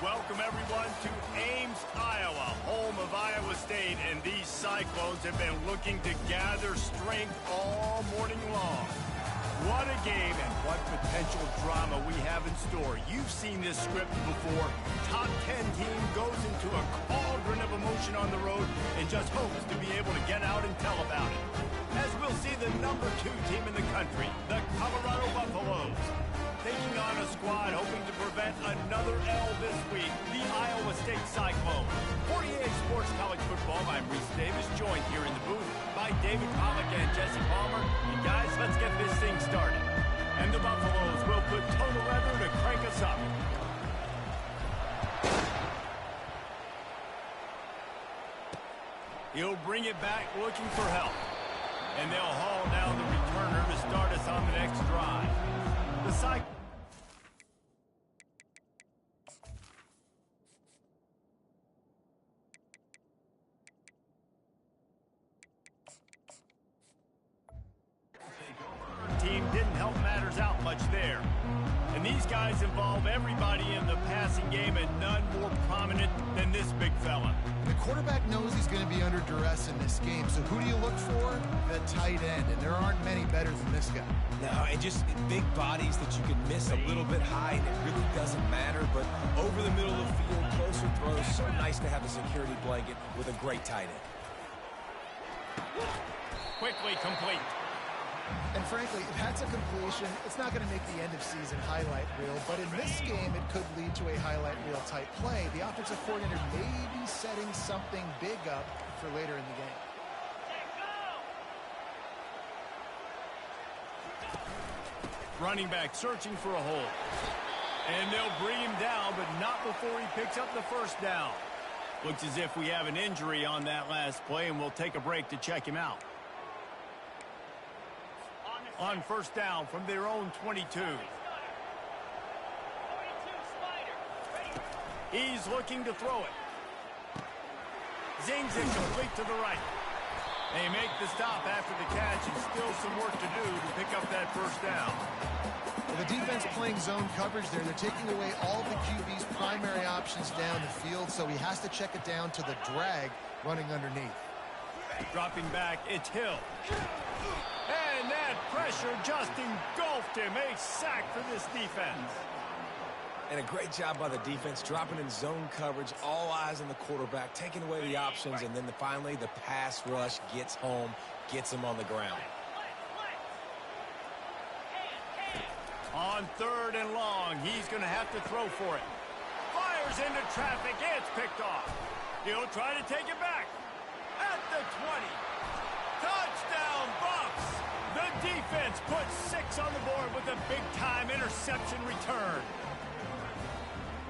Welcome, everyone, to Ames, Iowa, home of Iowa State, and these Cyclones have been looking to gather strength all morning long. What a game and what potential drama we have in store. You've seen this script before. Top 10 team goes into a cauldron of emotion on the road and just hopes to be able to get out and tell about it. As we'll see the number 2 team in the country, the Colorado Buffaloes, taking on a squad hoping to prevent another L this week, the Iowa State Cyclones. 48 Sports College Football, I'm Reese Davis, joined here in the booth by David Pollack and Jesse Palmer. And guys, let's get this thing started. And the Buffaloes will put total leather to crank us up. He'll bring it back looking for help. And they'll haul down the returner to start us on the next drive. The Cyclones. Team didn't help matters out much there. And these guys involve everybody in the passing game, and none more prominent than this big fella. The quarterback knows he's going to be under duress in this game, so who do you look for? The tight end, and there aren't many better than this guy. No, and just big bodies that you can miss a little bit high, and it really doesn't matter, but over the middle of the field, closer throws, so nice to have a security blanket with a great tight end. Quickly complete. And frankly, if that's a completion, it's not going to make the end-of-season highlight reel, but in this game, it could lead to a highlight reel type play. The offensive coordinator may be setting something big up for later in the game. Running back searching for a hole. And they'll bring him down, but not before he picks up the first down. Looks as if we have an injury on that last play, and we'll take a break to check him out. On first down from their own 22. He's looking to throw it. Zings it complete to the right. They make the stop after the catch, and still some work to do to pick up that first down. Well, the defense playing zone coverage there. They're taking away all the QB's primary options down the field, so he has to check it down to the drag running underneath. Dropping back, it's Hill. And that pressure just engulfed him. A sack for this defense. And a great job by the defense, dropping in zone coverage, all eyes on the quarterback, taking away the options, and then finally the pass rush gets home, gets him on the ground. On 3rd and long, he's going to have to throw for it. Fires into traffic, it's picked off. He'll try to take it back. At the 20. Touchdown, Buffs! The defense puts 6 on the board with a big-time interception return.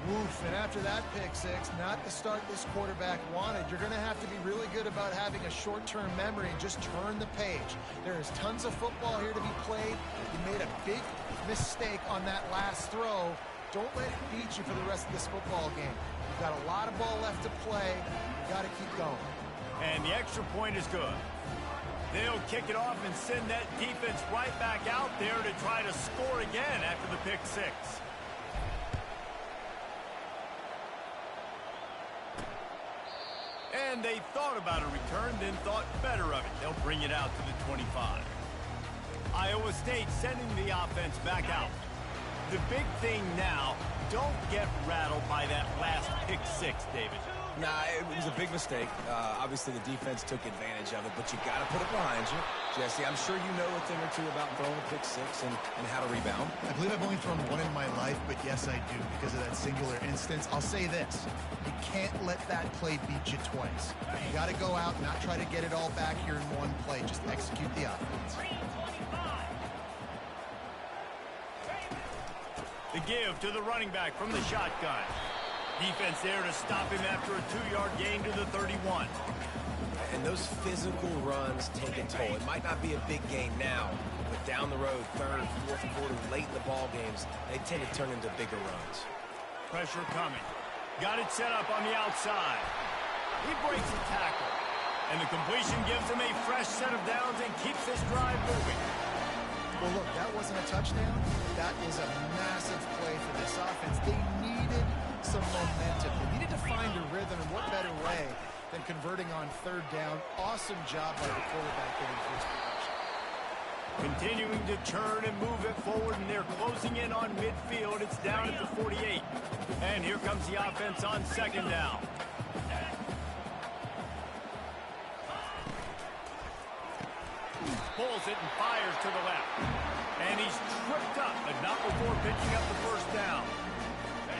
Woof, and after that pick six, not the start this quarterback wanted. You're going to have to be really good about having a short-term memory and just turn the page. There is tons of football here to be played. You made a big mistake on that last throw. Don't let it beat you for the rest of this football game. You've got a lot of ball left to play. You've got to keep going. And the extra point is good. They'll kick it off and send that defense right back out there to try to score again after the pick six. And they thought about a return, then thought better of it. They'll bring it out to the 25. Iowa State sending the offense back out. The big thing now, don't get rattled by that last pick six, David. Nah, it was a big mistake. Obviously, the defense took advantage of it, but you got to put it behind you. Jesse, I'm sure you know a thing or two about throwing a pick six and how to rebound. I believe I've only thrown one in my life, but yes, I do because of that singular instance. I'll say this. You can't let that play beat you twice. You got to go out, not try to get it all back here in one play. Just execute the offense. The give to the running back from the shotgun. Defense there to stop him after a 2-yard gain to the 31. And those physical runs take a toll. It might not be a big gain now, but down the road, 3rd, 4th quarter, late in the ball games, they tend to turn into bigger runs. Pressure coming. Got it set up on the outside. He breaks the tackle. And the completion gives him a fresh set of downs and keeps this drive moving. Well, look, that wasn't a touchdown. That is a massive play for this offense. They needed some momentum. They needed to find a rhythm, and what better way than converting on third down. Awesome job by the quarterback getting first possession. Continuing to turn and move it forward, and they're closing in on midfield. It's down at the 48. And here comes the offense on second down. Pulls it and fires to the left. And he's tripped up, but not before picking up the first down.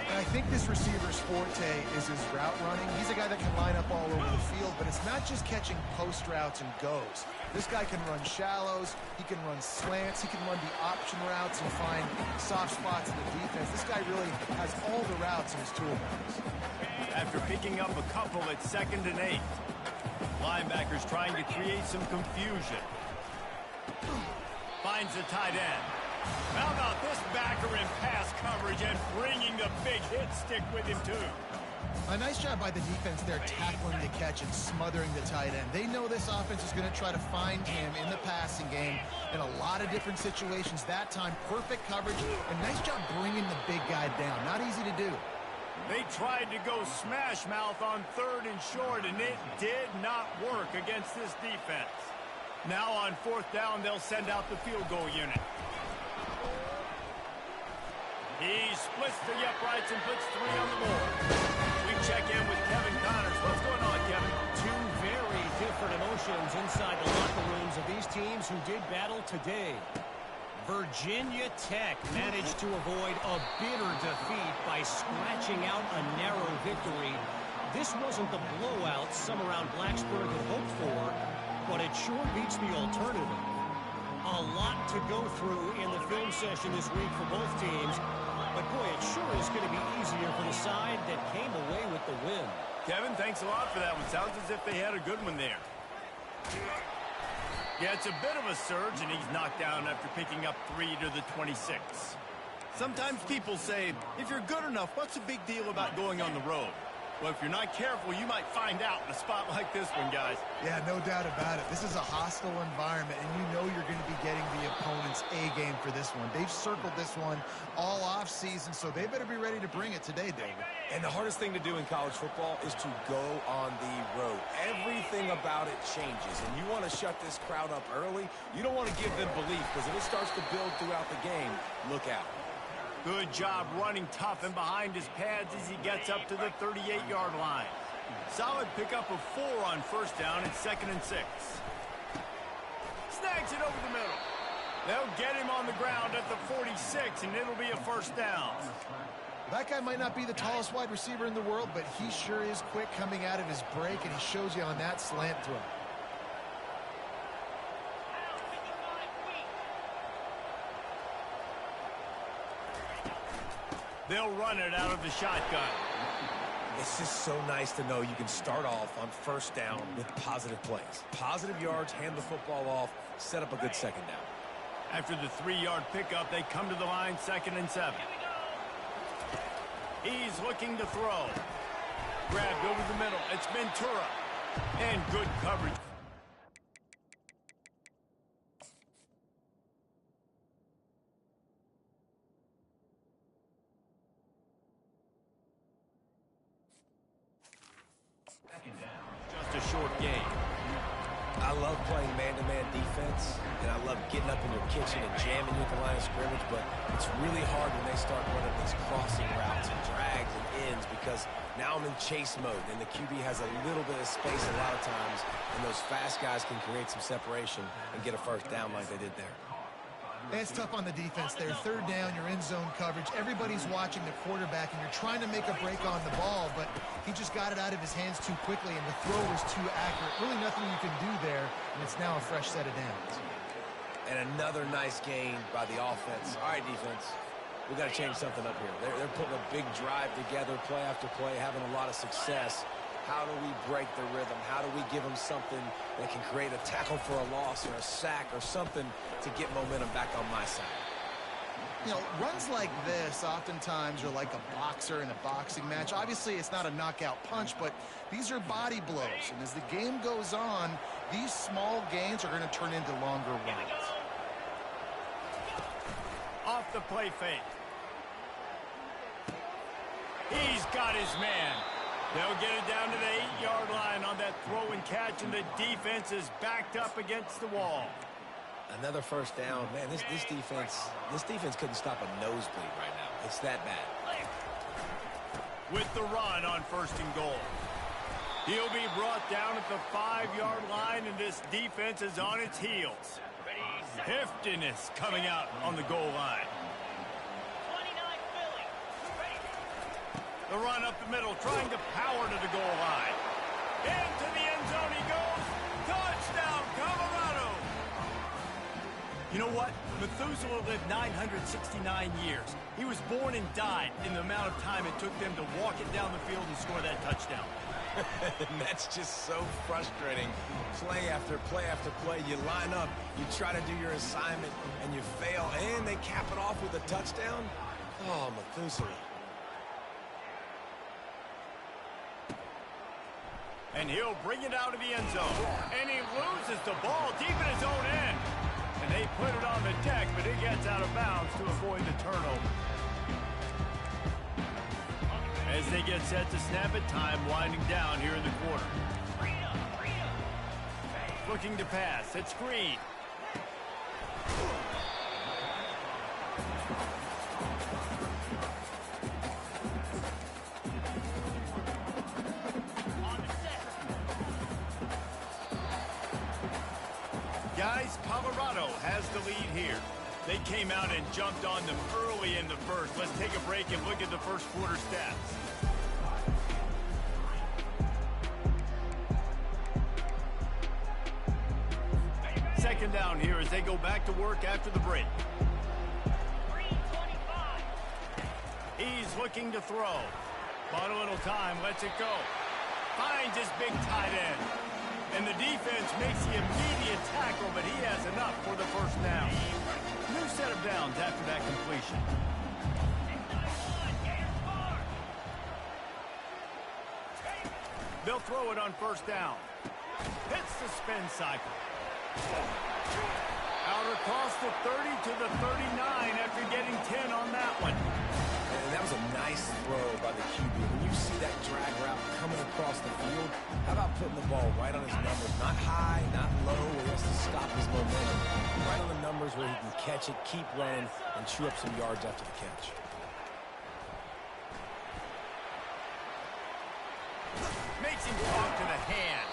And I think this receiver's forte is his route running. He's a guy that can line up all over the field, but it's not just catching post routes and goes. This guy can run shallows, he can run slants, he can run the option routes and find soft spots in the defense. This guy really has all the routes in his toolbox. After picking up a couple at 2nd and 8. Linebackers trying to create some confusion. Finds the tight end. How about this backer in pass coverage and bringing the big hit stick with him, too? A nice job by the defense there tackling the catch and smothering the tight end. They know this offense is going to try to find him in the passing game in a lot of different situations. That time, perfect coverage, and nice job bringing the big guy down. Not easy to do. They tried to go smash mouth on 3rd and short, and it did not work against this defense. Now on 4th down, they'll send out the field goal unit. He splits the uprights and puts 3 on the board. We check in with Kevin Connors. What's going on, Kevin? Two very different emotions inside the locker rooms of these teams who did battle today. Virginia Tech managed to avoid a bitter defeat by scratching out a narrow victory. This wasn't the blowout some around Blacksburg had hoped for, but it sure beats the alternative. A lot to go through in the film session this week for both teams, but boy, it sure is going to be easier for the side that came away with the win. Kevin, thanks a lot for that one. Sounds as if they had a good one there. Yeah, it's a bit of a surge, and he's knocked down after picking up 3 to the 26. Sometimes people say, if you're good enough, what's the big deal about going on the road? Well, if you're not careful, you might find out in a spot like this one, guys. Yeah, no doubt about it. This is a hostile environment, and you know you're going to be getting the opponent's A-game for this one. They've circled this one all off-season, so they better be ready to bring it today, David. And the hardest thing to do in college football is to go on the road. Everything about it changes, and you want to shut this crowd up early. You don't want to give them belief, because if it starts to build throughout the game, look out. Good job running tough and behind his pads as he gets up to the 38-yard line. Solid pickup of 4 on 1st down at 2nd and 6. Snags it over the middle. They'll get him on the ground at the 46, and it'll be a 1st down. That guy might not be the tallest wide receiver in the world, but he sure is quick coming out of his break, and he shows you on that slant throw. They'll run it out of the shotgun. It's just so nice to know you can start off on 1st down with positive plays. Positive yards, hand the football off, set up a good 2nd down. After the 3-yard pickup, they come to the line 2nd and 7. He's looking to throw. Grabbed over the middle. It's Ventura. And good coverage. Just a short game. I love playing man-to-man defense, and I love getting up in your kitchen and jamming you at the line of scrimmage, but it's really hard when they start running these crossing routes and drags and ends because now I'm in chase mode, and the QB has a little bit of space a lot of times, and those fast guys can create some separation and get a 1st down like they did there. It's tough on the defense there. 3rd down, you're in zone coverage. Everybody's watching the quarterback, and you're trying to make a break on the ball, but he just got it out of his hands too quickly, and the throw was too accurate. Really nothing you can do there, and it's now a fresh set of downs. And another nice gain by the offense. All right, defense, we got to change something up here. They're putting a big drive together, play after play, having a lot of success. How do we break the rhythm? How do we give them something that can create a tackle for a loss or a sack or something to get momentum back on my side? You know, runs like this oftentimes are like a boxer in a boxing match. Obviously, it's not a knockout punch, but these are body blows. And as the game goes on, these small gains are going to turn into longer runs. Off the play fake. He's got his man. They'll get it down to the 8-yard line on that throw and catch, and the defense is backed up against the wall. Another first down. Man, this defense couldn't stop a nosebleed right now. It's that bad. With the run on 1st and goal. He'll be brought down at the 5-yard line, and this defense is on its heels. Heftiness coming out on the goal line. The run up the middle, trying to power to the goal line. Into the end zone he goes. Touchdown, Colorado! You know what? Methuselah lived 969 years. He was born and died in the amount of time it took them to walk it down the field and score that touchdown. And that's just so frustrating. Play after play after play. You line up, you try to do your assignment, and you fail, and they cap it off with a touchdown? Oh, Methuselah. And he'll bring it out of the end zone. And he loses the ball deep in his own end. And they put it on the deck, but it gets out of bounds to avoid the turnover. As they get set to snap it, time winding down here in the quarter. Looking to pass. It's Green. Guys, Colorado has the lead here. They came out and jumped on them early in the first. Let's take a break and look at the first quarter stats. Second down here as they go back to work after the break. He's looking to throw. Bought a little time, lets it go. Finds his big tight end. And the defense makes the immediate tackle, but he has enough for the first down. New set of downs after that completion. They'll throw it on first down. Hits the spin cycle. Out across the 30 to the 39 after getting 10 on that one. And that was a nice throw by the QB. When you see that drag route coming across the field, how about putting the ball right on his numbers? Not high, not low, where he has to stop his momentum. Right on the numbers where he can catch it, keep running, and chew up some yards after the catch. Makes him talk to the hand.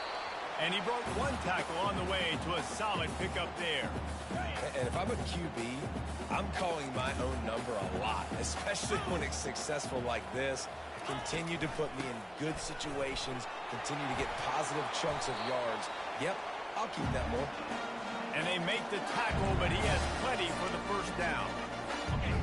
And he broke one tackle on the way to a solid pickup there. And if I'm a QB, I'm calling my own number a lot, especially when it's successful like this. Continue to put me in good situations, continue to get positive chunks of yards. Yep, I'll keep that more. And they make the tackle, but he has plenty for the first down.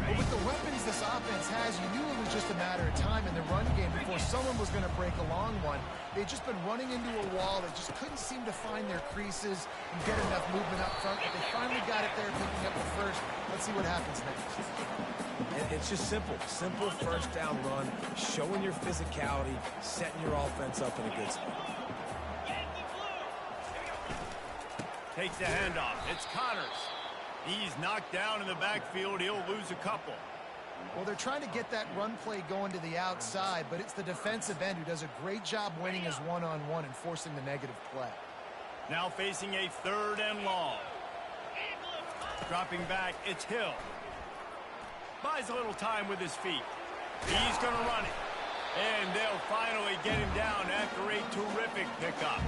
But with the weapons this offense has, you knew it was just a matter of time in the run game before someone was going to break a long one. They'd just been running into a wall. They just couldn't seem to find their creases and get enough movement up front. But they finally got it there, picking up the first. Let's see what happens next. And it's just simple. Simple first down run, showing your physicality, setting your offense up in a good spot. Takes the handoff. It's Connors. He's knocked down in the backfield. He'll lose a couple. Well, they're trying to get that run play going to the outside, but it's the defensive end who does a great job winning his one-on-one and forcing the negative play. Now facing a 3rd and long. Dropping back, it's Hill. Buys a little time with his feet. He's going to run it. And they'll finally get him down after a terrific pickup.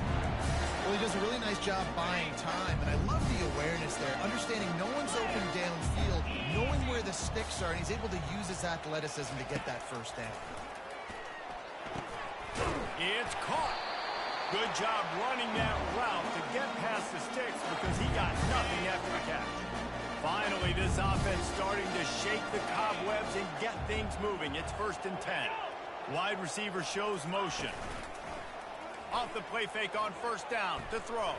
Well, he does a really nice job buying time, and I love the awareness there, understanding no one's open downfield, knowing where the sticks are, and he's able to use his athleticism to get that first down. It's caught. Good job running that route to get past the sticks because he got nothing after the catch. Finally, this offense starting to shake the cobwebs and get things moving. It's 1st and 10. Wide receiver shows motion. Off the play fake on first down to throw.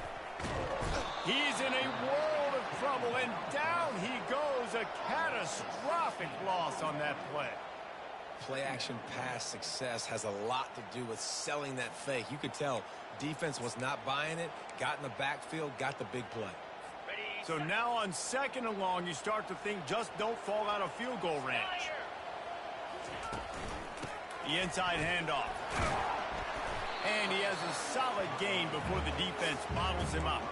He's in a world of trouble, and down he goes. A catastrophic loss on that play. Play-action pass success has a lot to do with selling that fake. You could tell defense was not buying it, got in the backfield, got the big play. So now on 2nd and long, you start to think just don't fall out of field goal range. The inside handoff. And he has a solid gain before the defense bottles him up.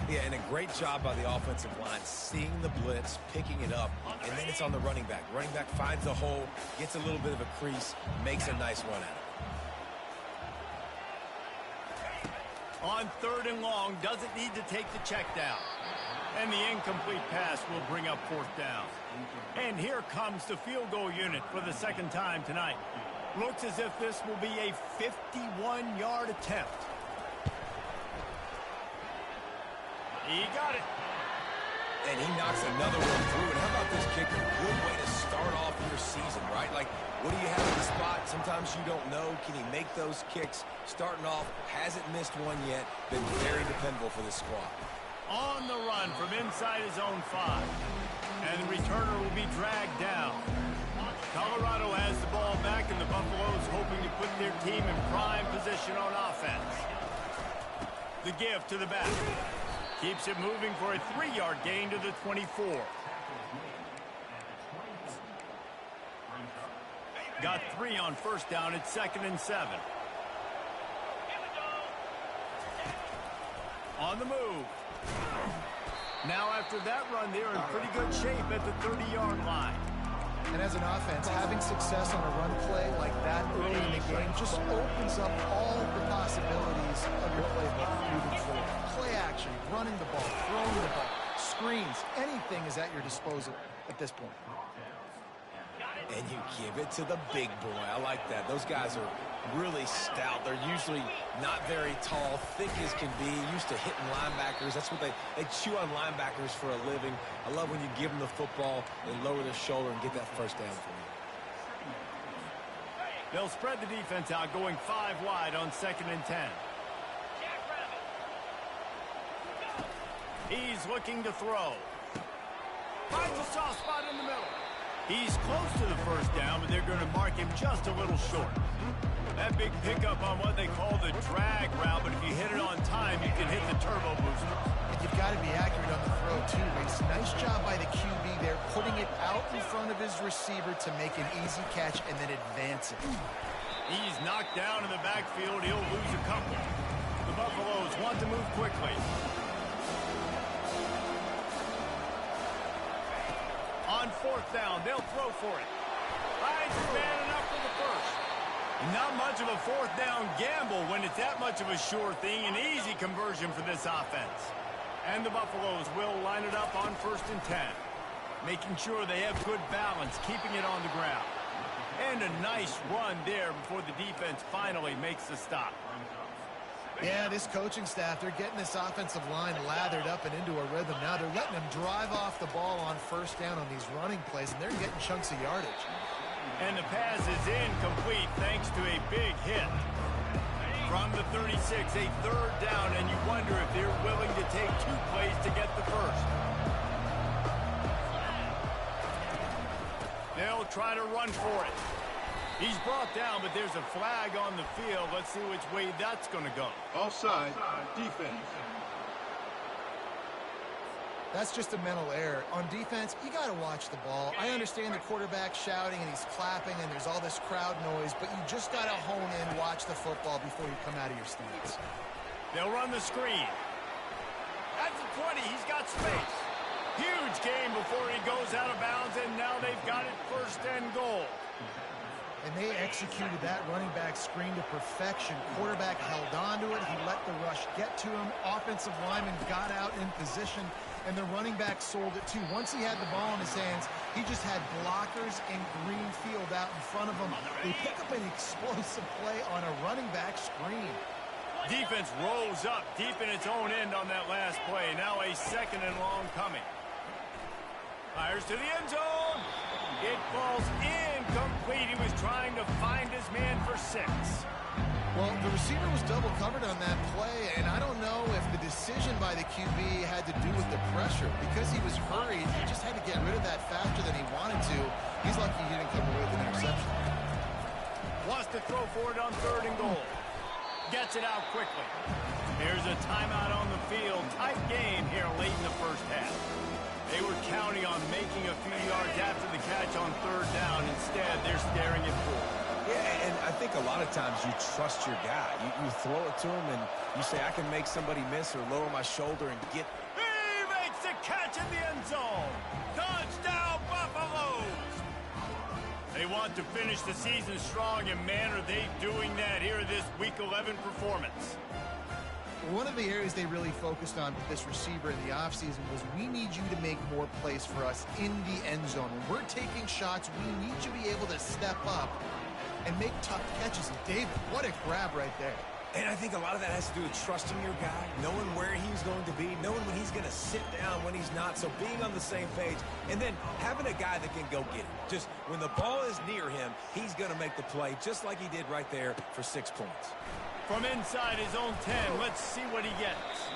Yeah, and a great job by the offensive line, seeing the blitz, picking it up, and then it's on the running back. Running back finds the hole, gets a little bit of a crease, makes a nice run at it. On 3rd and long, doesn't need to take the check down. And the incomplete pass will bring up 4th down. And here comes the field goal unit for the 2nd time tonight. Looks as if this will be a 51-yard attempt. He got it. And he knocks another one through. And how about this kicker? Good way to start off your season, right? Like, what do you have in the spot? Sometimes you don't know. Can he make those kicks? Starting off, hasn't missed one yet. Been very dependable for this squad. On the run from inside his own 5. And the returner will be dragged down. Colorado has the ball back, and the Buffaloes hoping to put their team in prime position on offense. The give to the back. Keeps it moving for a 3-yard gain to the 24. Got 3 on 1st down. It's 2nd and 7. On the move. Now after that run, they're in pretty good shape at the 30-yard line. And as an offense, having success on a run play like that early in the game just opens up all the possibilities of your playbook moving forward. Play action, running the ball, throwing the ball, screens, anything is at your disposal at this point. And you give it to the big boy. I like that. Those guys are really stout. They're usually not very tall, thick as can be, used to hitting linebackers. That's what they chew on linebackers for a living. I love when you give them the football and lower their shoulder and get that 1st down for you. They'll spread the defense out, going 5 wide on 2nd and 10. He's looking to throw. Finds a soft spot in the middle. He's close to the 1st down, but they're going to mark him just a little short. That big pickup on what they call the drag route, but if you hit it on time, you can hit the turbo booster. And you've got to be accurate on the throw, too, Reese. Nice job by the QB there, putting it out in front of his receiver to make an easy catch and then advance it. He's knocked down in the backfield. He'll lose a couple. The Buffaloes want to move quickly. On 4th down, they'll throw for it. Finds his man enough for the 1st. Not much of a 4th down gamble when it's that much of a sure thing. An easy conversion for this offense. And the Buffaloes will line it up on 1st and 10. Making sure they have good balance, keeping it on the ground. And a nice run there before the defense finally makes the stop. Yeah, this coaching staff, they're getting this offensive line lathered up and into a rhythm. Now they're letting them drive off the ball on 1st down on these running plays, and they're getting chunks of yardage. And the pass is incomplete thanks to a big hit. From the 36, a 3rd down, and you wonder if they're willing to take 2 plays to get the 1st. They'll try to run for it. He's brought down, but there's a flag on the field. Let's see which way that's going to go. Offside, defense. That's just a mental error. On defense, you got to watch the ball. I understand the quarterback shouting and he's clapping and there's all this crowd noise, but you just got to hone in, watch the football before you come out of your stance. They'll run the screen. At the 20, he's got space. Huge game before he goes out of bounds, and now they've got it 1st and goal. And they executed that running back screen to perfection. Quarterback held on to it. He let the rush get to him. Offensive lineman got out in position, and the running back sold it too. Once he had the ball in his hands, he just had blockers and green field out in front of him. They pick up an explosive play on a running back screen. Defense rolls up deep in its own end on that last play. Now a 2nd and long coming. Fires to the end zone. It falls incomplete. He was trying to find his man for 6. Well, the receiver was double covered on that play, and I don't know if the decision by the QB had to do with the pressure. Because he was hurried, he just had to get rid of that faster than he wanted to. He's lucky he didn't come away with an interception. Wants to throw for it on 3rd and goal. Gets it out quickly. Here's a timeout on the field. Tight game here late in the 1st half. They were counting on making a few yards after the catch on 3rd down. Instead, they're staring at 4. Yeah, and I think a lot of times you trust your guy. You throw it to him, and you say, I can make somebody miss or lower my shoulder and get... He makes the catch in the end zone. Touchdown, Buffaloes! They want to finish the season strong, and man, are they doing that here in this Week 11 performance. One of the areas they really focused on with this receiver in the offseason was we need you to make more plays for us in the end zone. When we're taking shots, we need you to be able to step up and make tough catches. And David, what a grab right there. And I think a lot of that has to do with trusting your guy, knowing where he's going to be, knowing when he's going to sit down, when he's not. So being on the same page, and then having a guy that can go get it. Just when the ball is near him, he's going to make the play, just like he did right there for 6 points. From inside his own 10, let's see what he gets.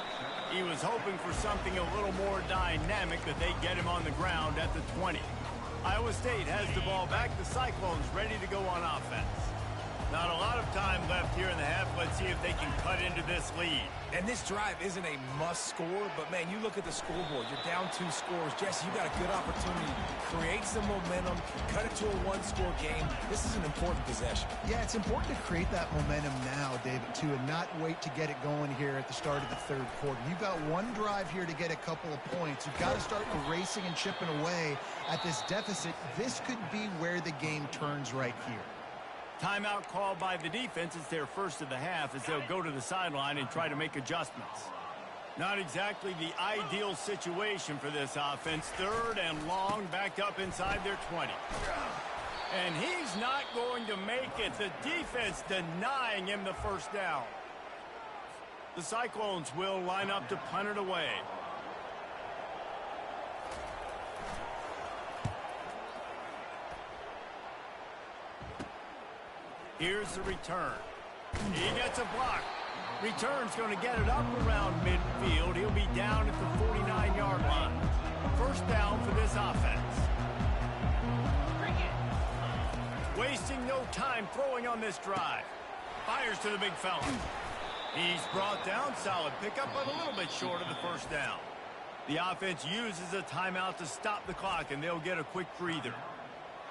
He was hoping for something a little more dynamic, but they get him on the ground at the 20. Iowa State has the ball back. The Cyclones ready to go on offense. Not a lot of time left here in the half. Let's see if they can cut into this lead. And this drive isn't a must score, but man, you look at the scoreboard. You're down 2 scores. Jesse, you got a good opportunity to create some momentum, cut it to a 1-score game. This is an important possession. Yeah, it's important to create that momentum now, David, too, and not wait to get it going here at the start of the third quarter. You've got one drive here to get a couple of points. You've got to start erasing and chipping away at this deficit. This could be where the game turns right here. Timeout called by the defense. It's their first of the half as they'll go to the sideline and try to make adjustments. Not exactly the ideal situation for this offense. 3rd and long, backed up inside their 20. And he's not going to make it. The defense denying him the first down. The Cyclones will line up to punt it away. Here's the return. He gets a block. Return's going to get it up around midfield. He'll be down at the 49-yard line. First down for this offense. Wasting no time throwing on this drive. Fires to the big fella. He's brought down. Solid pickup, but a little bit short of the first down. The offense uses a timeout to stop the clock, and they'll get a quick breather.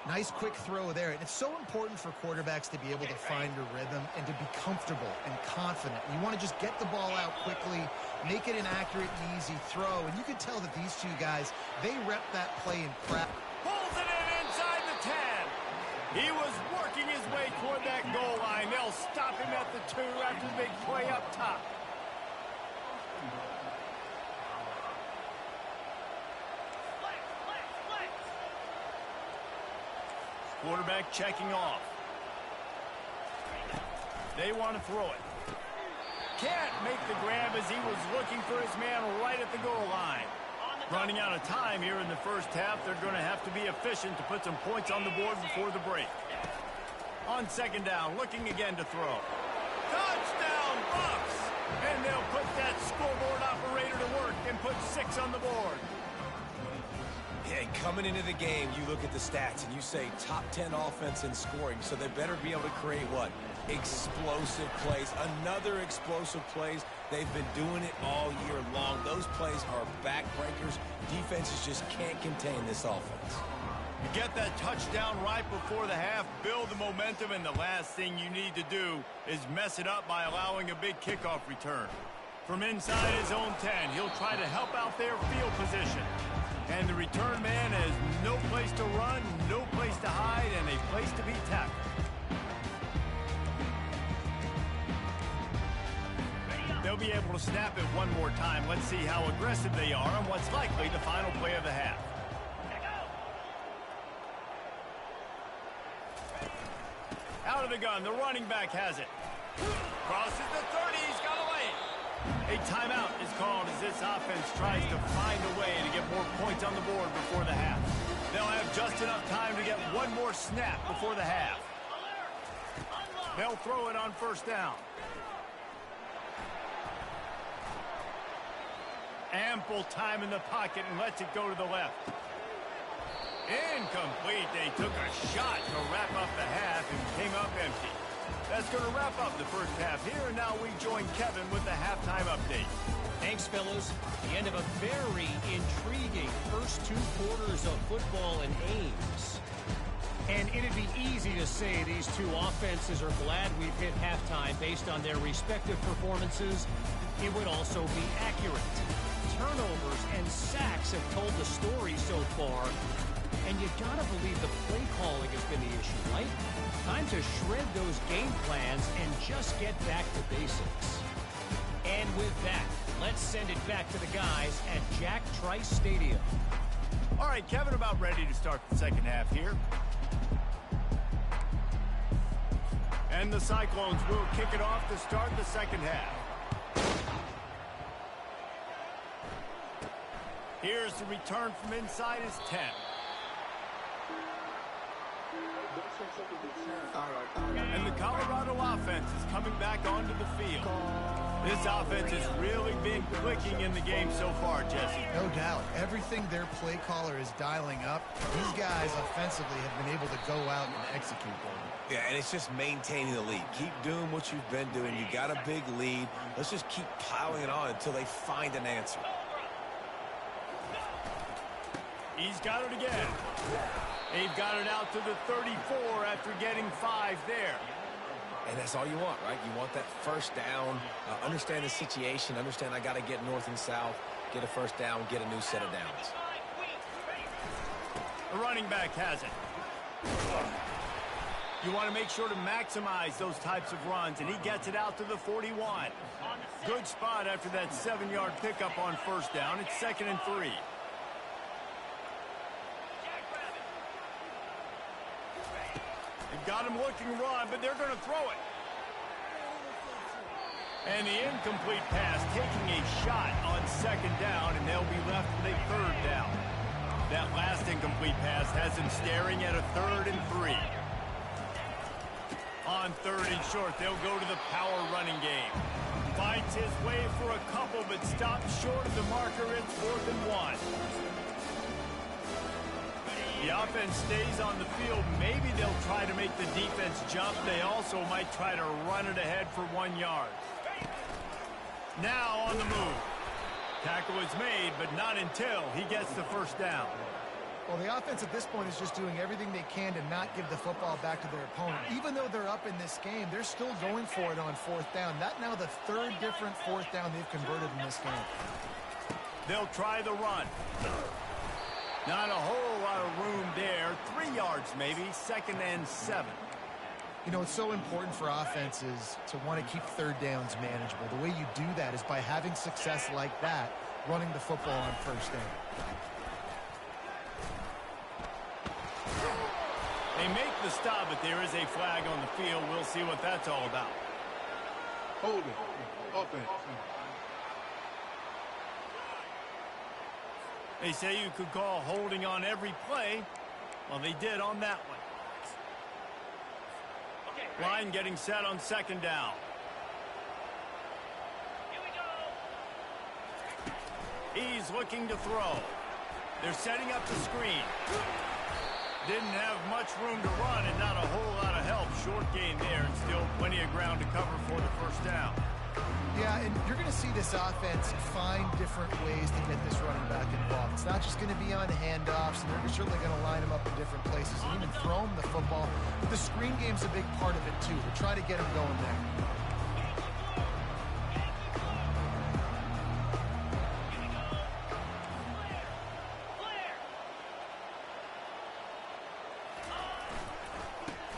Nice quick throw there. And it's so important for quarterbacks to be able to find a rhythm and to be comfortable and confident. You want to just get the ball out quickly, make it an accurate and easy throw. And you can tell that these two guys, they rep that play in practice. Pulls it in inside the 10. He was working his way toward that goal line. They'll stop him at the 2 after the big play up top. Quarterback checking off. They want to throw it. Can't make the grab as he was looking for his man right at the goal line. Running out of time here in the first half. They're going to have to be efficient to put some points on the board before the break. On second down, looking again to throw. Touchdown, Bucks! And they'll put that scoreboard operator to work and put 6 on the board. Yeah, coming into the game, you look at the stats and you say top 10 offense in scoring, so they better be able to create what? Explosive plays. Another explosive plays. They've been doing it all year long. Those plays are backbreakers. Defenses just can't contain this offense. You get that touchdown right before the half, build the momentum, and the last thing you need to do is mess it up by allowing a big kickoff return. From inside his own 10, he'll try to help out their field position. And the return man has no place to run, no place to hide, and a place to be tackled. They'll be able to snap it one more time. Let's see how aggressive they are on what's likely the final play of the half. Out of the gun, the running back has it. Crosses the 30, he's got away. A timeout is called as this offense tries to find a way to get more points on the board before the half. They'll have just enough time to get one more snap before the half. They'll throw it on first down. Ample time in the pocket and lets it go to the left. Incomplete. They took a shot to wrap up the half and came up empty. That's going to wrap up the first half here, and now we join Kevin with the halftime update. Thanks, fellas. The end of a very intriguing first 2 quarters of football in Ames. And it'd be easy to say these two offenses are glad we've hit halftime based on their respective performances. It would also be accurate. Turnovers and sacks have told the story so far. And you gotta believe the play calling has been the issue, right? Time to shred those game plans and just get back to basics. And with that, let's send it back to the guys at Jack Trice Stadium. All right, Kevin, about ready to start the second half here. And the Cyclones will kick it off to start the second half. Here's the return from inside his 10. And the Colorado offense is coming back onto the field. This offense has really been clicking in the game so far, Jesse. No doubt. Everything their play caller is dialing up, these guys offensively have been able to go out and execute. Yeah, and it's just maintaining the lead. Keep doing what you've been doing. You got a big lead. Let's just keep piling it on until they find an answer. He's got it again. They've got it out to the 34 after getting 5 there. And that's all you want, right? You want that first down, understand the situation, understand I got to get north and south, get a first down, get a new set of downs. The running back has it. You want to make sure to maximize those types of runs, and he gets it out to the 41. Good spot after that 7-yard pickup on first down. It's 2nd and 3. They've got him looking to run, but they're going to throw it. And the incomplete pass taking a shot on 2nd down, and they'll be left with a 3rd down. That last incomplete pass has him staring at a 3rd and 3. On 3rd and short, they'll go to the power running game. Fights his way for a couple, but stops short of the marker. It's 4th and 1. The offense stays on the field. Maybe they'll try to make the defense jump. They also might try to run it ahead for 1 yard. Now on the move. Tackle is made, but not until he gets the first down. Well, the offense at this point is just doing everything they can to not give the football back to their opponent. Even though they're up in this game, they're still going for it on 4th down. That now the 3rd different 4th down they've converted in this game. They'll try the run. Not a whole lot of room there. 3 yards maybe, 2nd and 7. You know, it's so important for offenses to want to keep 3rd downs manageable. The way you do that is by having success like that, running the football on 1st down. They make the stop, but there is a flag on the field. We'll see what that's all about. Holding. Offense. They say you could call holding on every play. Well, they did on that one. Line getting set on 2nd down. He's looking to throw. They're setting up the screen. Didn't have much room to run and not a whole lot of help. Short gain there and still plenty of ground to cover for the first down. Yeah, and you're going to see this offense find different ways to get this running back involved. It's not just going to be on handoffs, and they're certainly going to line him up in different places and even throw him the football. But the screen game's a big part of it, too. We're trying to get him going there.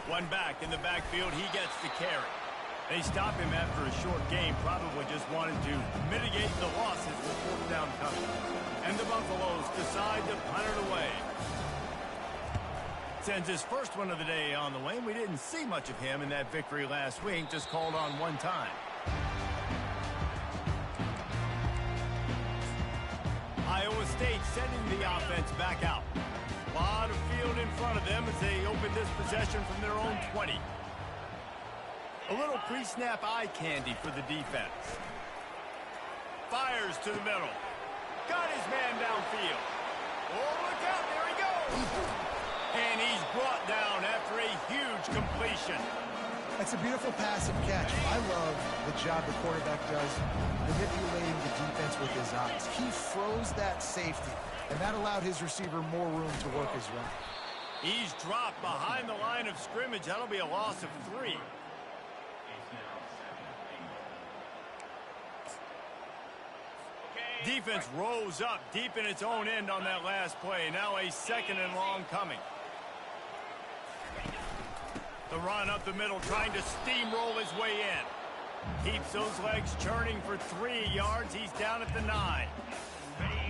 One back in the backfield. He gets the carry. They stop him after a short game, probably just wanted to mitigate the losses with 4th down coming. And the Buffaloes decide to punt it away. Sends his first one of the day on the way. We didn't see much of him in that victory last week, just called on 1 time. Iowa State sending the offense back out. A lot of field in front of them as they open this possession from their own 20. A little pre-snap eye candy for the defense. Fires to the middle. Got his man downfield. Oh, look out. There he goes. And he's brought down after a huge completion. That's a beautiful passive catch. I love the job the quarterback does manipulating the defense with his eyes. He froze that safety, and that allowed his receiver more room to work his run. He's dropped behind the line of scrimmage. That'll be a loss of 3. Defense rose up deep in its own end on that last play. Now a 2nd and long coming. The run up the middle, trying to steamroll his way in. Keeps those legs churning for 3 yards. He's down at the 9.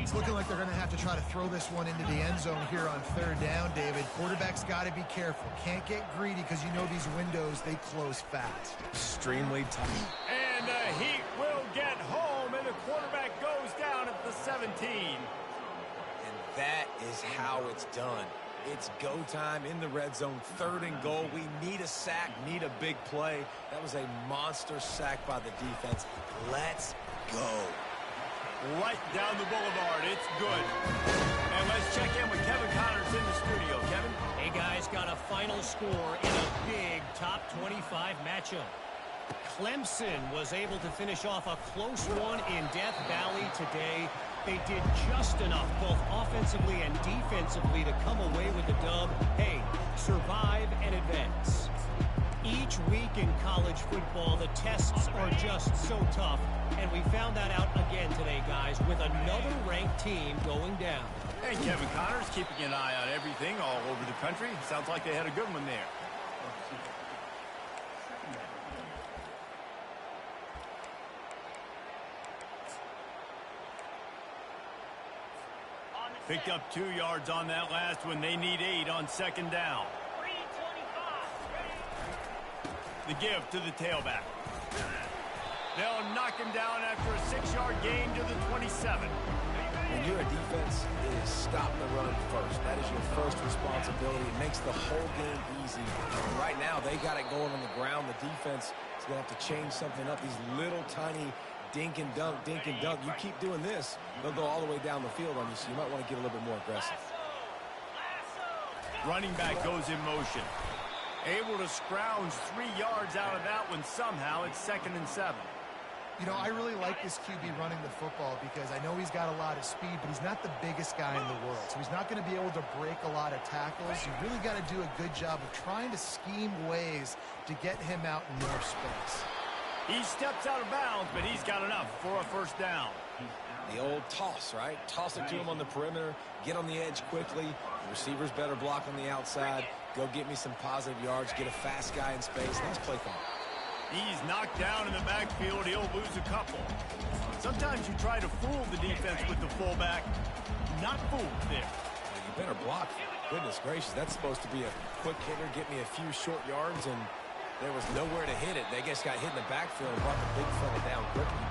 It's looking like they're going to have to try to throw this one into the end zone here on 3rd down, David. Quarterback's got to be careful. Can't get greedy because you know these windows, they close fast. Extremely tight. And he will get home, and the quarterback goes down at the 17. And that is how it's done. It's go time in the red zone, 3rd and goal. We need a sack, need a big play. That was a monster sack by the defense. Let's go. Right down the boulevard. It's good. And let's check in with Kevin Connors in the studio. Kevin? Hey, guys, got a final score in a big top 25 matchup. Clemson was able to finish off a close one in Death Valley today. They did just enough, both offensively and defensively, to come away with the dub. Hey, survive and advance. Each week in college football, the tests are just so tough, and we found that out again today, guys, with another ranked team going down. And Kevin Connors keeping an eye on everything all over the country. Sounds like they had a good one there. Picked up 2 yards on that last one. They need 8 on 2nd down. The give to the tailback. They'll knock him down after a 6-yard gain to the 27. When you're a defense, it is stop the run first. That is your first responsibility. It makes the whole game easy. And right now, they got it going on the ground. The defense is going to have to change something up. These little tiny dink and dunk, dink and dunk. You keep doing this, they'll go all the way down the field on you, so you might want to get a little bit more aggressive. Running back goes in motion. Able to scrounge 3 yards out of that one somehow. It's 2nd and 7. You know, I really like this QB running the football because I know he's got a lot of speed, but he's not the biggest guy in the world. So he's not going to be able to break a lot of tackles. You really got to do a good job of trying to scheme ways to get him out in more space. He steps out of bounds, but he's got enough for a 1st down. The old toss, right? Toss it to him on the perimeter, get on the edge quickly. The receivers better block on the outside. Go get me some positive yards, get a fast guy in space. Nice play call. He's knocked down in the backfield. He'll lose a couple. Sometimes you try to fool the defense with the fullback. Not fooled there. You better block. Goodness gracious, that's supposed to be a quick hitter, get me a few short yards, and there was nowhere to hit it. They just got hit in the backfield and brought the big fella down quickly.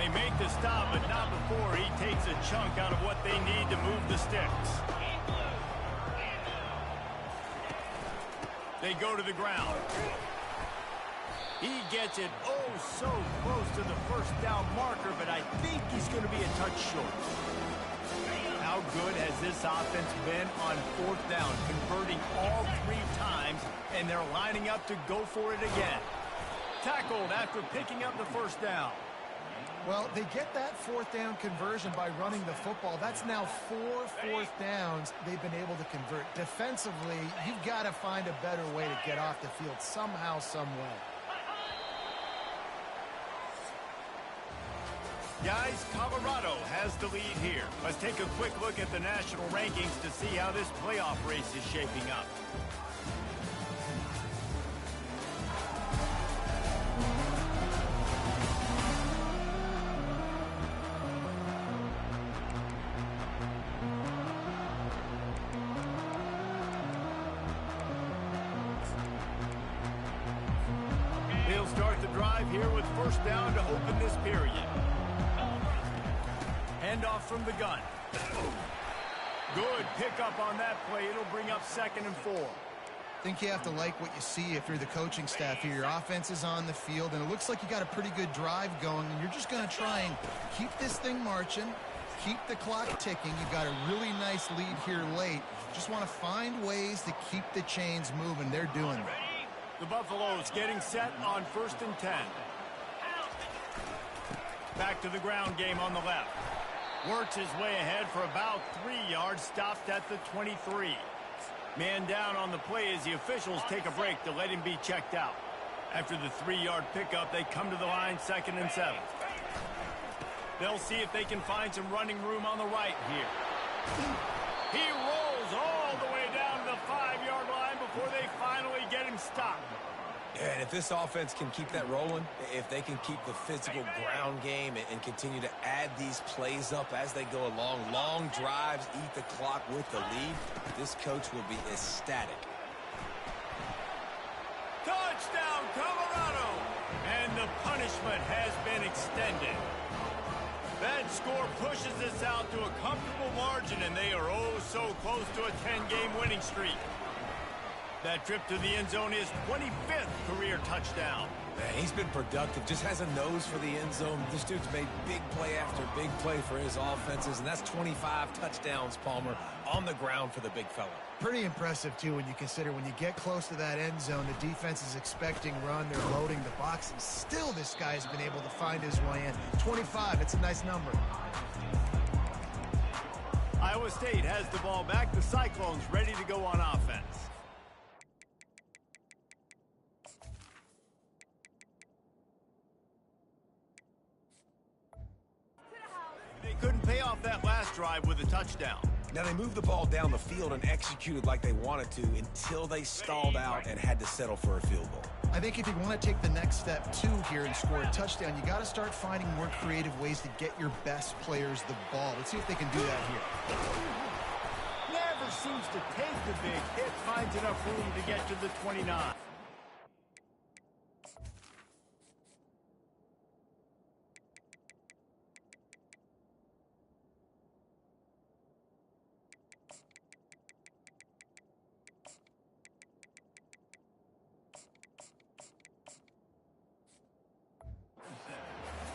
They make the stop, but not before he takes a chunk out of what they need to move the sticks. They go to the ground. He gets it so close to the 1st down marker, but I think he's going to be a touch short. How good has this offense been on 4th down, converting all 3 times, and they're lining up to go for it again. Tackled after picking up the 1st down. Well, they get that 4th down conversion by running the football. That's now 4 4th downs they've been able to convert. Defensively, you've got to find a better way to get off the field somehow, some way. Guys, Colorado has the lead here. Let's take a quick look at the national rankings to see how this playoff race is shaping up. They'll start the drive here with 1st down to open this period. Handoff from the gun. Good pickup on that play. It'll bring up 2nd and 4. I think you have to like what you see if you're the coaching staff here. Your offense is on the field, and it looks like you got a pretty good drive going, and you're just going to try and keep this thing marching, keep the clock ticking. You've got a really nice lead here late. Just want to find ways to keep the chains moving. They're doing it. The Buffaloes getting set on 1st and 10. Back to the ground game on the left. Works his way ahead for about 3 yards, stopped at the 23. Man down on the play as the officials take a break to let him be checked out. After the 3-yard pickup, they come to the line 2nd and 7. They'll see if they can find some running room on the right here. He rolls all the way down to the 5-yard line before they finally get him stopped. Yeah, and if this offense can keep that rolling, if they can keep the physical ground game and continue to add these plays up as they go along, long drives, eat the clock with the lead, this coach will be ecstatic. Touchdown, Colorado! And the punishment has been extended. That score pushes us out to a comfortable margin, and they are oh so close to a 10-game winning streak. That trip to the end zone is 25th career touchdown. Man, he's been productive, just has a nose for the end zone. This dude's made big play after big play for his offenses, and that's 25 touchdowns, Palmer, on the ground for the big fella. Pretty impressive, too, when you consider when you get close to that end zone, the defense is expecting run, they're loading the box, and still this guy's been able to find his way in. 25, it's a nice number. Iowa State has the ball back. The Cyclones ready to go on offense. They couldn't pay off that last drive with a touchdown. Now, they moved the ball down the field and executed like they wanted to until they stalled out and had to settle for a field goal. I think if you want to take the next step, too, here and score a touchdown, you got to start finding more creative ways to get your best players the ball. Let's see if they can do that here. Never seems to take the big hit, finds enough room to get to the 29.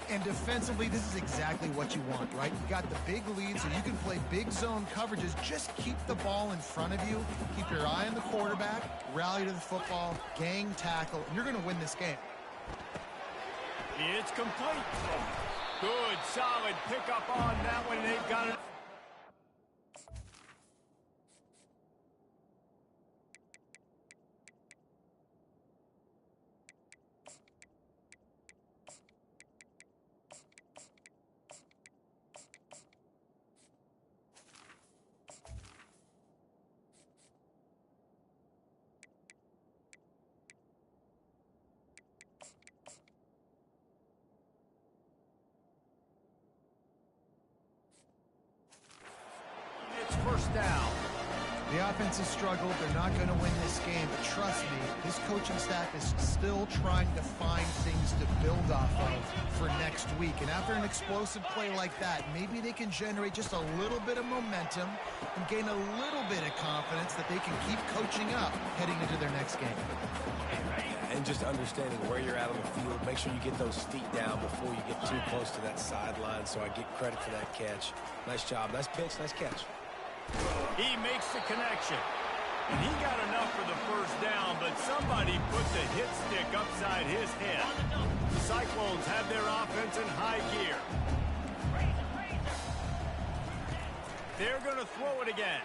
And defensively, this is exactly what you want, right? You got the big lead, so you can play big zone coverages. Just keep the ball in front of you. Keep your eye on the quarterback. Rally to the football. Gang tackle. And you're going to win this game. It's complete. Good, solid pickup on that one. They've got it. First down. The offense has struggled. They're not going to win this game, but trust me, this coaching staff is still trying to find things to build off of for next week. And after an explosive play like that, maybe they can generate just a little bit of momentum and gain a little bit of confidence that they can keep coaching up heading into their next game. And just understanding where you're at on the field, make sure you get those feet down before you get too close to that sideline, so I get credit for that catch. Nice job, nice pitch, nice catch. He makes the connection. And he got enough for the first down, but somebody put the hit stick upside his head. The Cyclones have their offense in high gear. They're going to throw it again.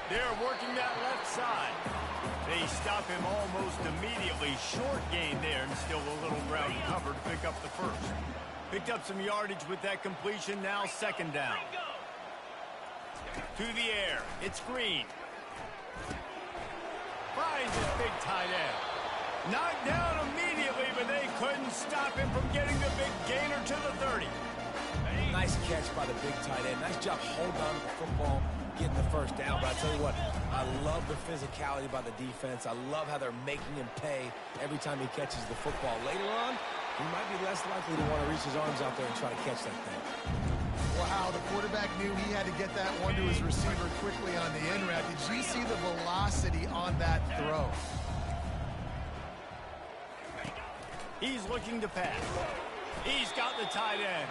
They're working that left side. They stop him almost immediately. Short gain there, and still a little ground covered to pick up the first. Picked up some yardage with that completion. Now second down. To the air. It's Green. Finds his big tight end. Knocked down immediately, but they couldn't stop him from getting the big gainer to the 30. Nice catch by the big tight end. Nice job holding on to the football, getting the first down. But I tell you what, I love the physicality by the defense. I love how they're making him pay every time he catches the football. Later on, he might be less likely to want to reach his arms out there and try to catch that thing. Wow, the quarterback knew he had to get that one to his receiver quickly on the in route. Did you see the velocity on that throw? He's looking to pass. He's got the tight end.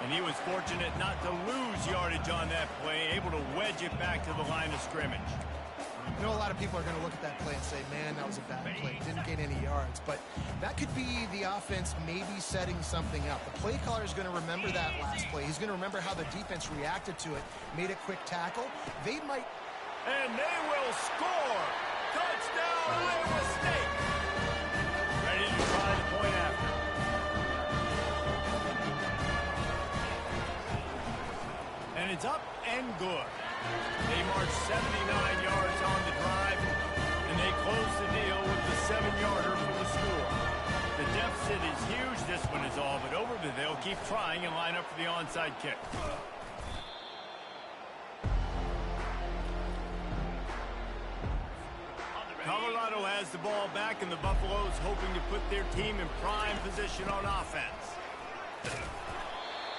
And he was fortunate not to lose yardage on that play, able to wedge it back to the line of scrimmage. I know a lot of people are going to look at that play and say, man, that was a bad play. Didn't gain any yards. But that could be the offense maybe setting something up. The play caller is going to remember that last play. He's going to remember how the defense reacted to it, made a quick tackle. They might... And they will score! Touchdown, Iowa State! Ready to try the point after. And it's up and good. They march 79 yards on the drive, and they close the deal with the 7-yarder for the score. The deficit is huge. This one is all but over, but they'll keep trying and line up for the onside kick. Colorado has the ball back, and the Buffaloes hoping to put their team in prime position on offense.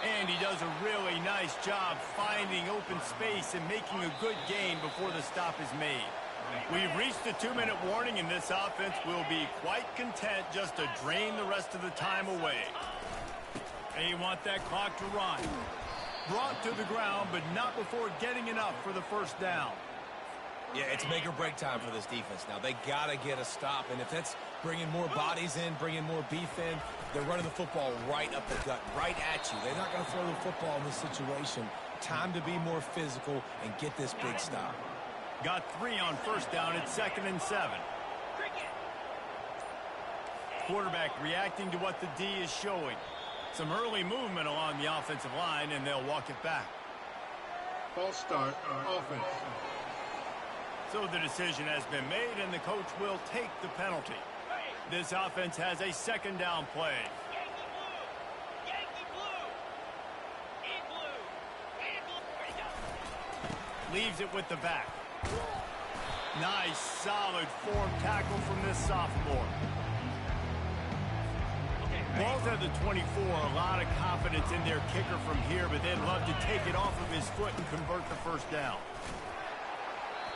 And he does a really nice job finding open space and making a good gain before the stop is made. We've reached the 2-minute warning, and this offense will be quite content just to drain the rest of the time away. They want that clock to run. Brought to the ground, but not before getting enough for the first down. Yeah, it's make or break time for this defense now. They got to get a stop, and if that's bringing more bodies in, bringing more beef in, they're running the football right up the gut, right at you. They're not going to throw the football in this situation. Time to be more physical and get this big stop. Got 3 on first down. It's 2nd and 7. Quarterback reacting to what the D is showing. Some early movement along the offensive line, and they'll walk it back. False start, offense. So the decision has been made, and the coach will take the penalty. This offense has a 2nd down play. Leaves it with the back. Nice, solid form tackle from this sophomore. Ball's at the 24. A lot of confidence in their kicker from here, but they'd love to take it off of his foot and convert the first down.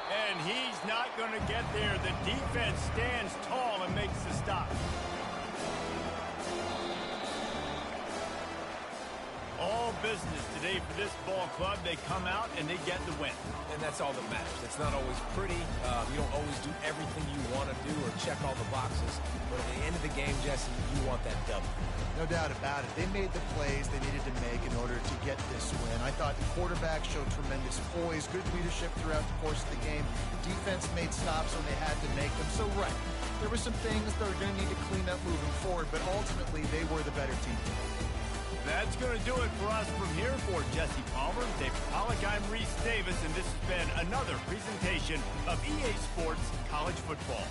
And he's not going to get there. The defense stands tall and makes the stop. All business today for this ball club. They come out and they get the win. And that's all that matters. It's not always pretty. You don't always do everything you want to do or check all the boxes. But at the end of the game, Jesse, you want that W. No doubt about it. They made the plays they needed to make in order to get this win. I thought the quarterback showed tremendous poise, good leadership throughout the course of the game. The defense made stops when they had to make them. So, right, there were some things they were going to need to clean up moving forward, but ultimately they were the better team. That's going to do it for us from here. For Jesse Palmer, David Pollack, I'm Reese Davis, and this has been another presentation of EA Sports College Football.